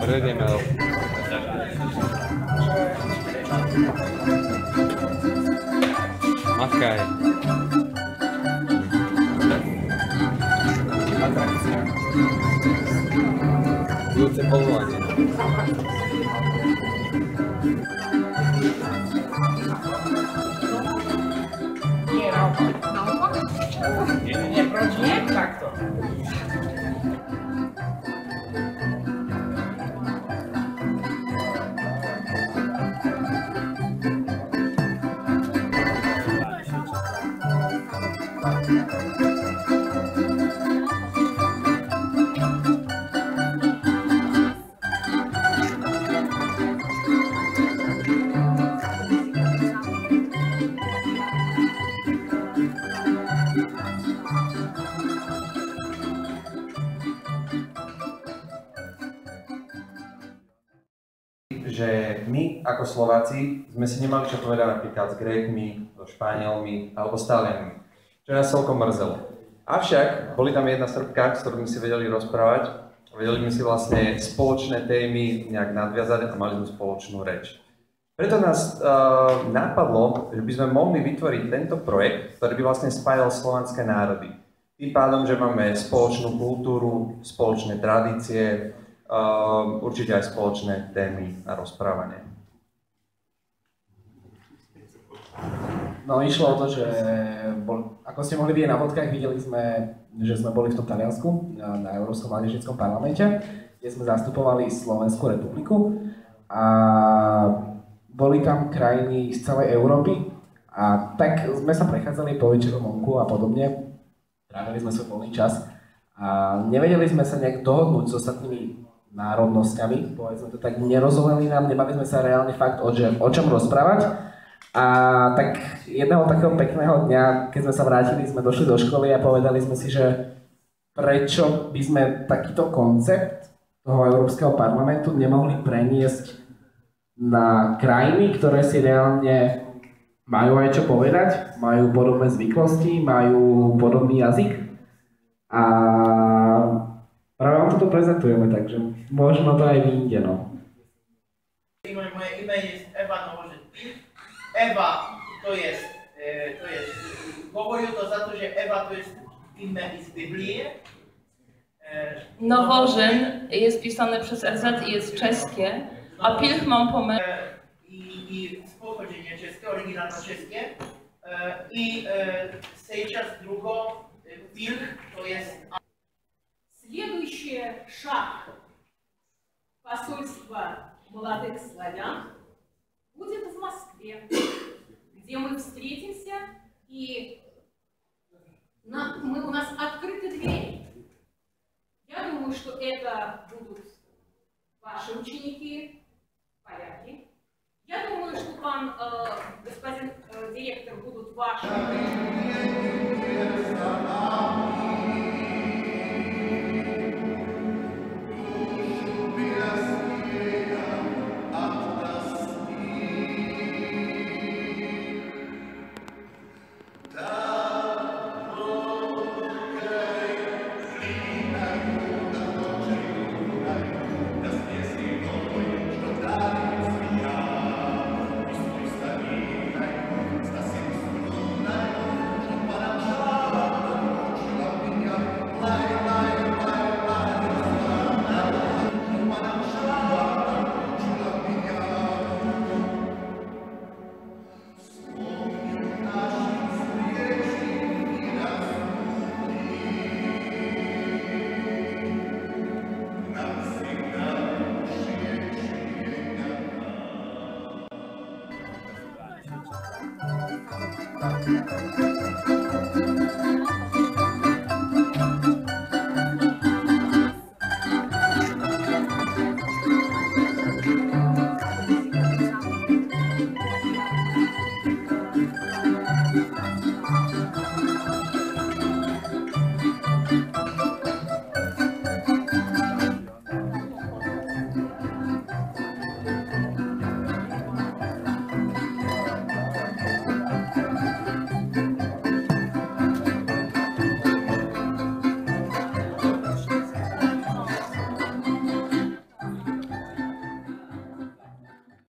Redimel. Makaj. Atrakcia. Budúce povolanie. Nie, naopak. Naopak? Nie, proti. Nie? Takto. Že my ako Slováci sme si nemali čo povedať napríklad s Grékmi, so Španielmi alebo s Talianmi, čo nás celkom mrzelo. Avšak boli tam jedna Srbka, s ktorou sme si vedeli rozprávať, vedeli sme si vlastne spoločné témy nejak nadviazať a mali sme spoločnú reč. Preto nás napadlo, že by sme mohli vytvoriť tento projekt, ktorý by vlastne spájal slovanské národy. Tým pádom, že máme spoločnú kultúru, spoločné tradície, určite aj spoločné témy na rozprávanie. No išlo o to, že ako ste mohli vidieť na fotkách, videli sme, že sme boli v tom Taliansku na Európskom mládežníckom parlamente, kde sme zastupovali Slovenskú republiku a boli tam krajiny z celej Európy a tak sme sa prechádzali po večeru vonku a podobne, trávili sme svoj voľný čas a nevedeli sme sa nejak dohodnúť s ostatnými národnosťami, povedzme to tak, nerozumeli nám, nemali sme sa reálne fakt o čom rozprávať. A tak jedného takého pekného dňa, keď sme sa vrátili, sme došli do školy a povedali sme si, že prečo by sme takýto koncept toho Európskeho parlamentu nemohli preniesť na krajiny, ktoré si reálne majú aj čo povedať, majú podobné zvyklosti, majú podobný jazyk. A práve vám toto prezentujeme, takže možno to aj vyjde, no. Moje ime jest Ewa Nowożytny. Ewa to jest, говорю to za to, że Ewa to jest imię z Biblii. Nowożyn jest pisane przez RZ i jest czeskie, a Pilch mam pomysł. I z pochodzenia czeskie, oryginalno czeskie. I сейчас drugo Pilch to jest... Следующий шаг посольства молодых славян будет в Москве, где мы встретимся, и у нас открыты двери. Я думаю, что это будут ваши ученики, поляки. Я думаю, что господин директор, будут ваши. Tak.